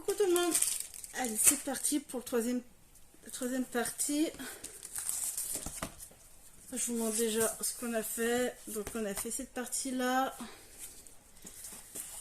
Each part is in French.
Coucou tout le monde. Allez, c'est parti pour la troisième partie. Je vous montre déjà ce qu'on a fait. Donc on a fait cette partie-là.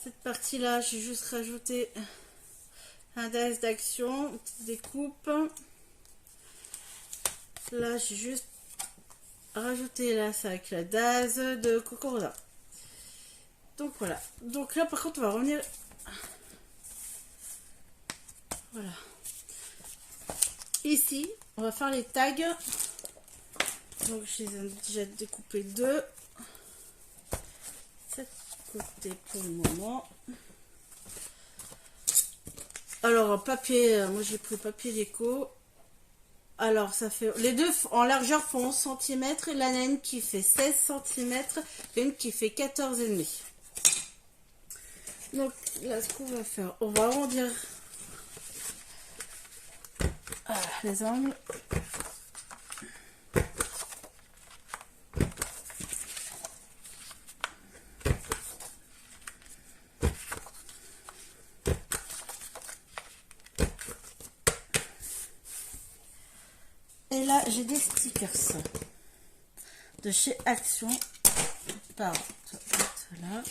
Cette partie-là, j'ai juste rajouté un DAS d'action, une petite découpe. Là, j'ai juste rajouté là ça avec la DAS de Cocoroda. Donc voilà. Donc là, par contre, on va revenir. Voilà. Ici, on va faire les tags. Donc je les ai déjà découpés deux. Cet côté pour le moment. Alors papier, moi j'ai pris papier déco. Alors ça fait, les deux en largeur font 11 cm et la naine qui fait 16 cm et une qui fait 14,5. Donc là ce qu'on va faire, on va arrondir les angles. Et là, j'ai des stickers de chez Action. Par là.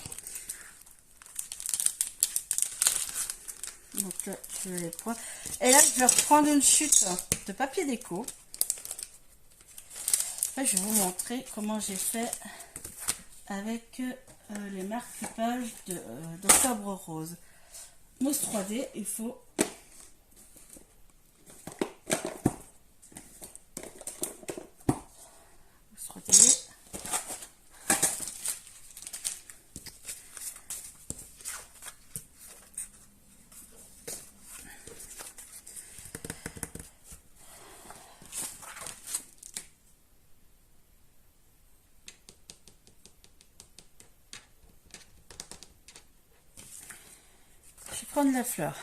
Donc là, je vais les prendre. Et là, je vais reprendre une chute de papier déco. Là, je vais vous montrer comment j'ai fait avec les marque-pages d'Octobre Rose. Mousse 3D, il faut prendre la fleur.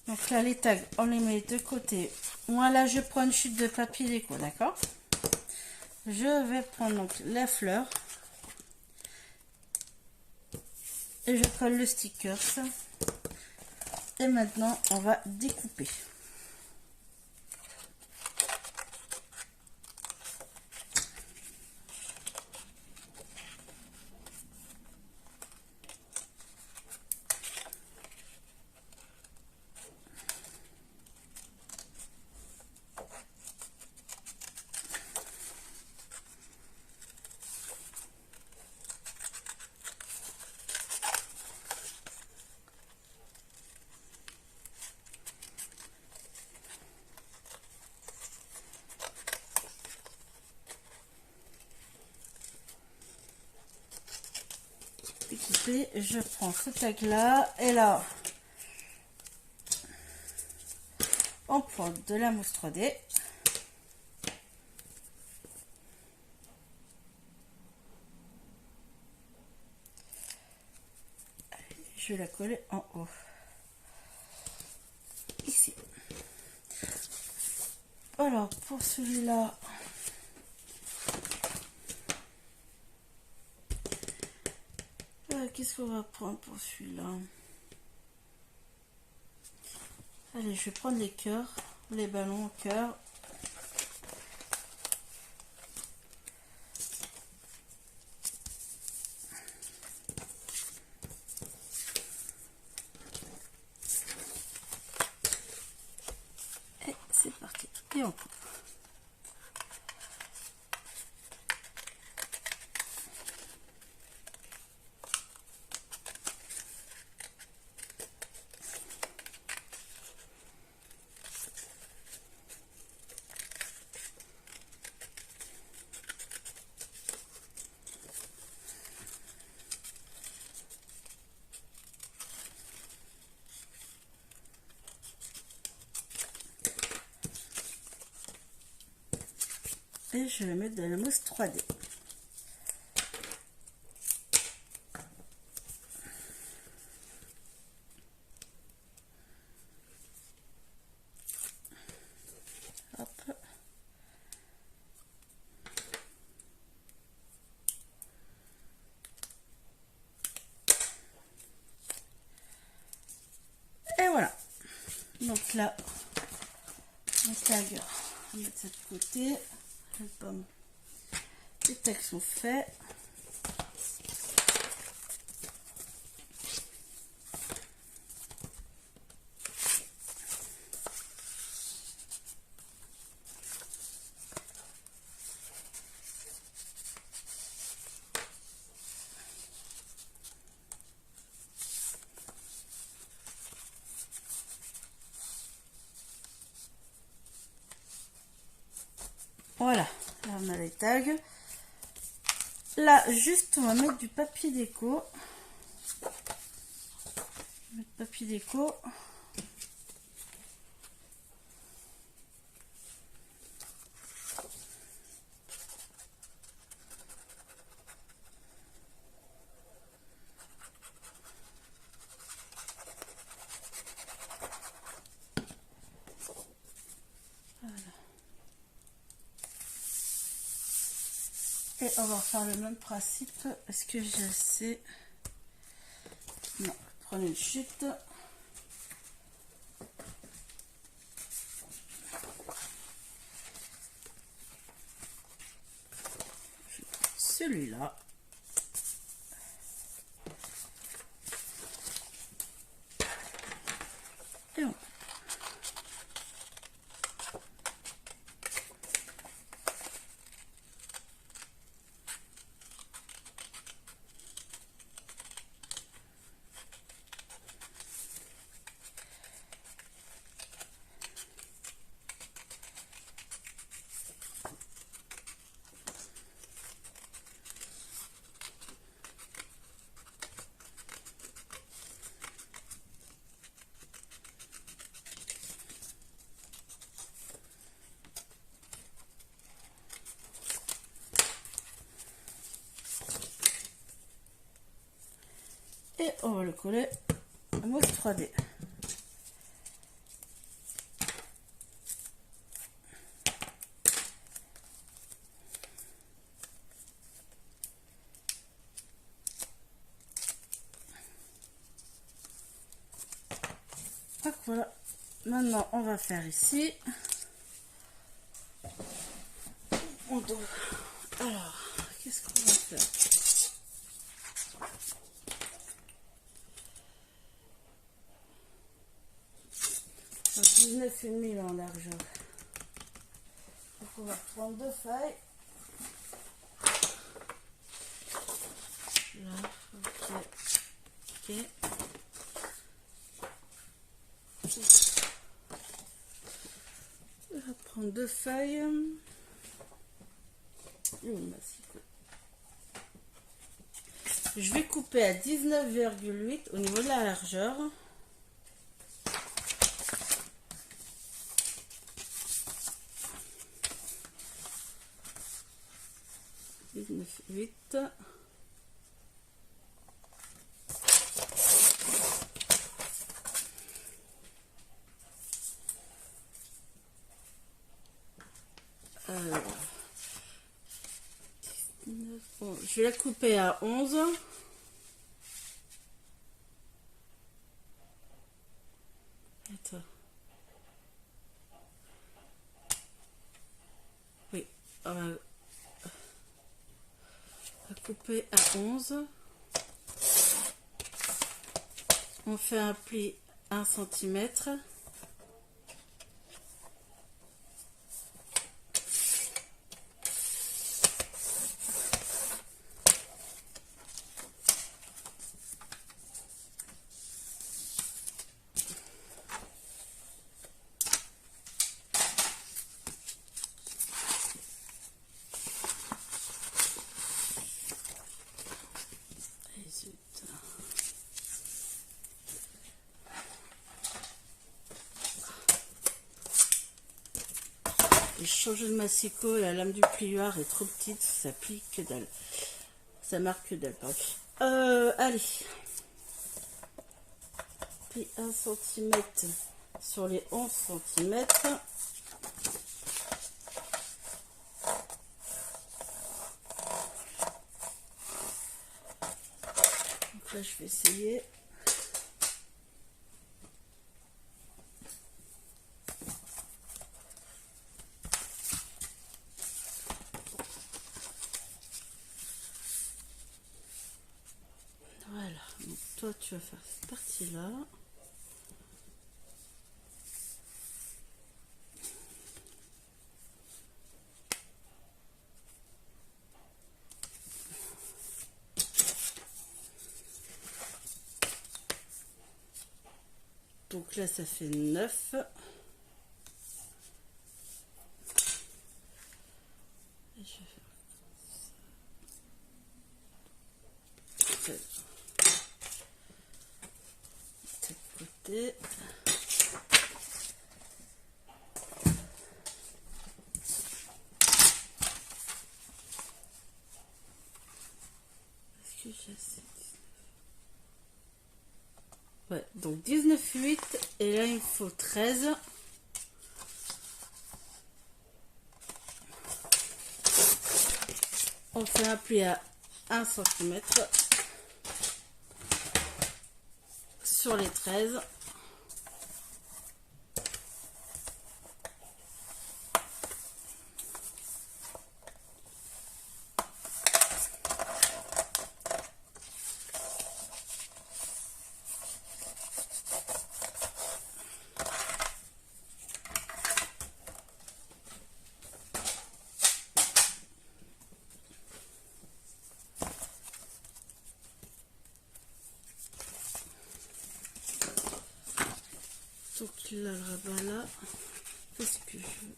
Donc là, les tags, on les met de côté. Moi, là, je prends une chute de papier déco, d'accord? Je vais prendre donc la fleur. Et je colle le sticker. Et maintenant, on va découper. Je prends ce tag là et là on prend de la mousse 3D. Je vais la coller en haut ici. Alors pour celui-là, qu'est-ce qu'on va prendre pour celui-là? Allez, je vais prendre les cœurs, les ballons au cœur. Et c'est parti. Et on coupe. Et je vais mettre de la mousse 3D. Hop. Donc là, les tags, on va mettre ça de côté. Les tags sont faits. Voilà, là on a les tags. Là, juste, on va mettre du papier déco. Mettre papier déco. Et on va faire le même principe. Est-ce que j'ai assez? Non, prenez une chute. Celui-là. Et on... Et on va le coller à mousse 3D. Donc voilà, maintenant on va faire ici. Alors, qu'est-ce qu'on va faire? 19,5 en largeur. Donc on va prendre 2 feuilles. Là, ok. On va prendre 2 feuilles. Et on massif. Je vais couper à 19,8 au niveau de la largeur. Vite. Bon, je vais la couper à 11. Attends. Oui, on va couper à 11. On fait un pli 1 cm. J'ai changé de massicot, la lame du plioir est trop petite, ça plie que dalle. Ça marque que dalle, pardon. Allez. Plie 1 cm sur les 11 cm. Donc là, je vais essayer. toi tu vas faire cette partie là. Donc là ça fait 9. Et je vais faire de côté. Est-ce que j'ai assez? Ouais, donc 19,8 et là il me faut 13. On fait un pli à 1 cm sur les 13. Donc là, le rabat là, qu'est-ce que je veux?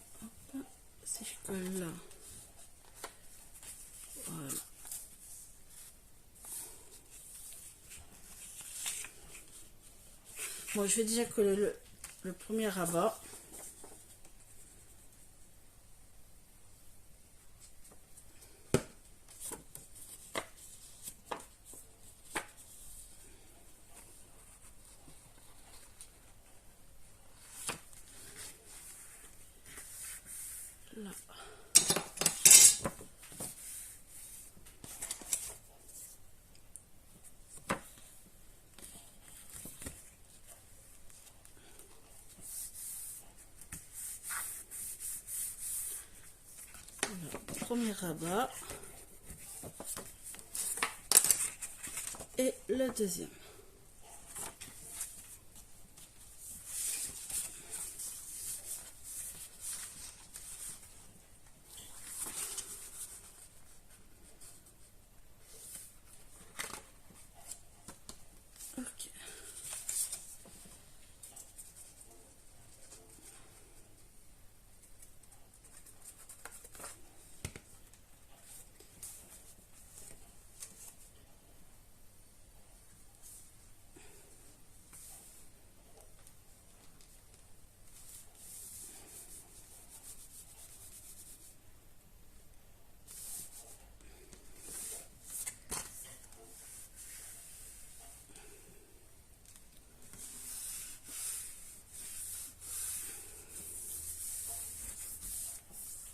Hop, si je colle là, voilà. Bon, je vais déjà coller le premier rabat. Là. Premier rabat et le deuxième. Ok.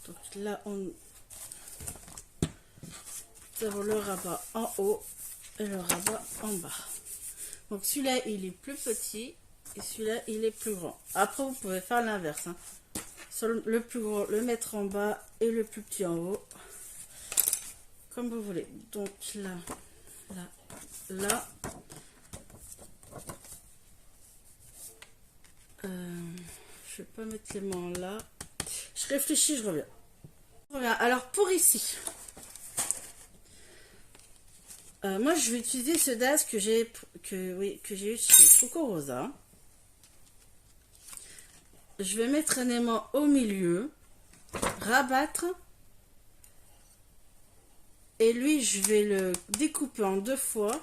Donc là, nous avons le rabat en haut et le rabat en bas. Donc celui-là, il est plus petit et celui-là, il est plus grand. Après, vous pouvez faire l'inverse. Hein. Sur le plus gros, le mettre en bas et le plus petit en haut. Comme vous voulez. Donc là, là, là. Je vais pas mettre les mains là. Je réfléchis, je reviens. Alors pour ici, moi je vais utiliser ce DAS que j'ai eu chez Coco Rosa. Je vais mettre un aimant au milieu, rabattre, et lui je vais le découper en 2 fois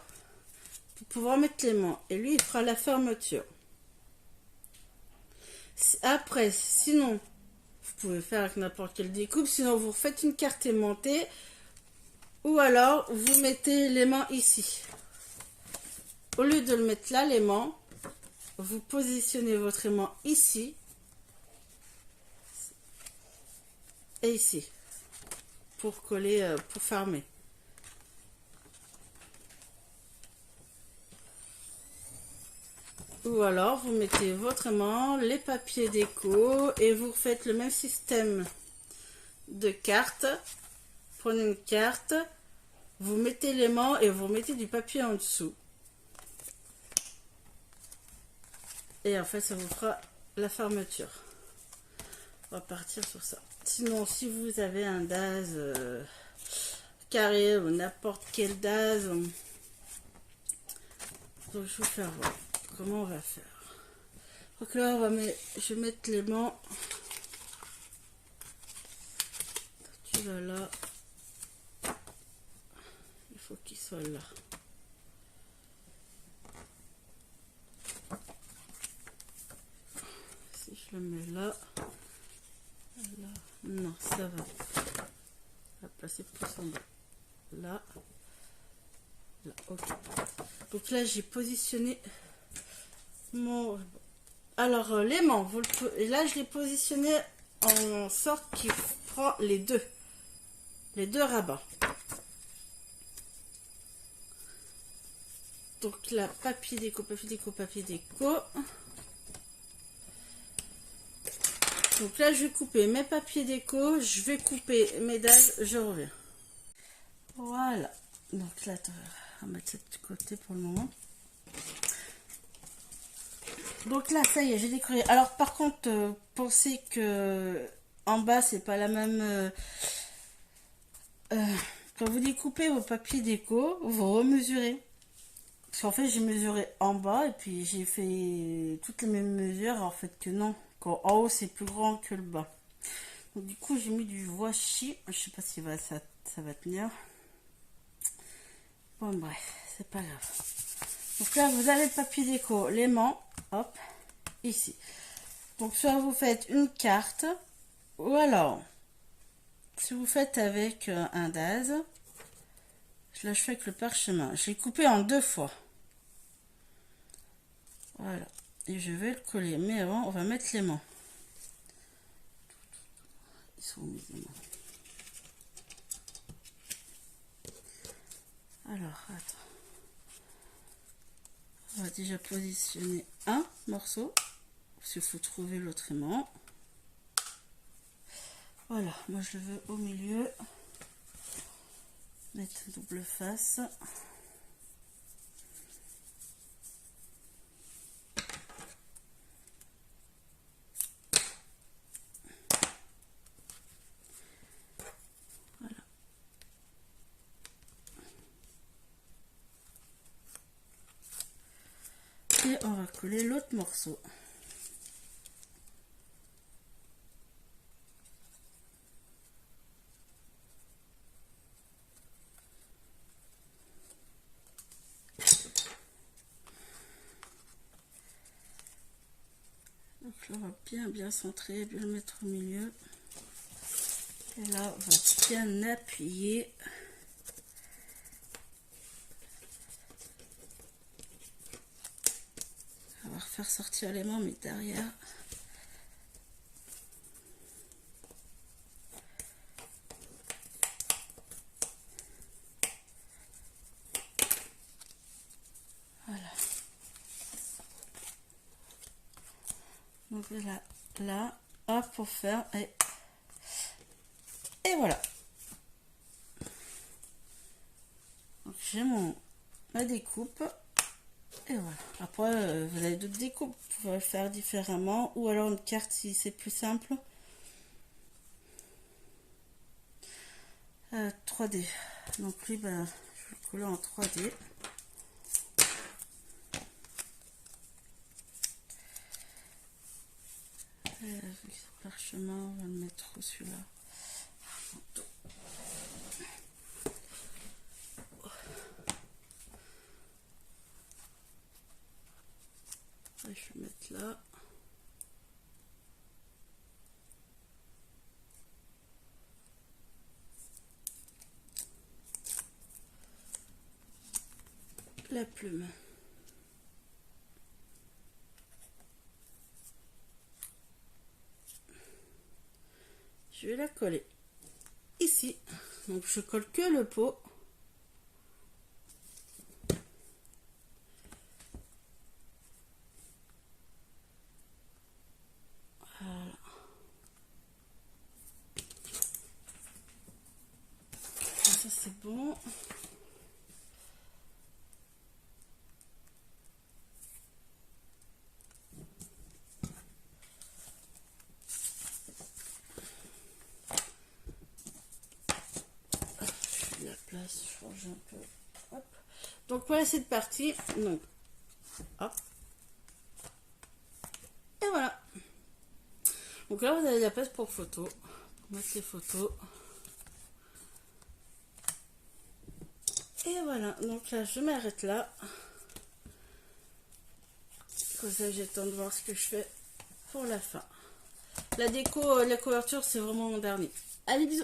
pour pouvoir mettre l'aimant. Et lui il fera la fermeture. Après, sinon, vous pouvez faire avec n'importe quelle découpe, sinon vous faites une carte aimantée, ou alors vous mettez l'aimant ici. Au lieu de le mettre là, l'aimant, vous positionnez votre aimant ici et ici pour coller, pour fermer. Ou alors vous mettez votre aimant, les papiers déco et vous faites le même système de carte. Prenez une carte, vous mettez l'aimant et vous mettez du papier en dessous. Et en fait, ça vous fera la fermeture. On va partir sur ça. Sinon, si vous avez un DAS carré ou n'importe quel DAS, donc je vais vous faire voir comment on va faire. Donc là, je vais mettre l'aimant. Tu vas là. Il faut qu'il soit là. Si je le mets là, là, non, ça va. On va placer plus en bas. Là, là, ok. Donc là, j'ai positionné mon... Alors, l'aimant, et là, je l'ai positionné en sorte qu'il prend les deux rabats. Donc là, papier déco, papier déco, papier déco. Donc là, je vais couper mes papiers déco, je vais couper mes DAS, je reviens. Voilà. Donc là, on va mettre ça de côté pour le moment. Donc là, ça y est, j'ai décoré. Alors par contre, pensez que en bas, c'est pas la même... quand vous découpez vos papiers déco, vous remesurez. Parce qu'en fait, j'ai mesuré en bas et puis j'ai fait toutes les mêmes mesures. En fait, que non. Quand en haut, c'est plus grand que le bas. Donc du coup, j'ai mis du washi. Je sais pas si ça va tenir. Bon, bref, c'est pas grave. Donc là, vous avez le papier déco, l'aimant. Hop, ici. Donc soit vous faites une carte, ou alors, si vous faites avec un DAS, là je fais avec le parchemin. Je l'ai coupé en 2 fois. Voilà. Et je vais le coller. Mais avant, on va mettre l'aimant. Ils sont où mes aimants? Alors, attends. On va déjà positionner un morceau. Parce qu'il faut trouver l'autre aimant. Voilà, moi je le veux au milieu. Mettre double face. Voilà. Et on va coller l'autre morceau. Donc là, on va bien centrer, bien le mettre au milieu. Et là, on va bien appuyer. On va refaire sortir l'aimant, mais derrière. Voilà. Donc là, hop, pour faire. Et voilà. Donc j'ai ma découpe. Et voilà. Après, vous avez d'autres découpes. Vous pouvez le faire différemment. Ou alors une carte si c'est plus simple. 3D. Donc lui, ben, je vais le coller en 3D. Avec ce parchemin, on va le mettre celui-là. Je vais mettre là. La plume. Je vais la coller ici. Donc je colle que le pot. Voilà. Ça c'est bon. place, je change un peu. Hop. Donc voilà, cette partie. Donc, hop. Et voilà. Donc là, vous avez la place pour photos. Pour mettre les photos. Et voilà. Donc là, je m'arrête là. Comme ça, j'ai le temps de voir ce que je fais pour la fin. La déco, la couverture, c'est vraiment mon dernier. Allez, bisous.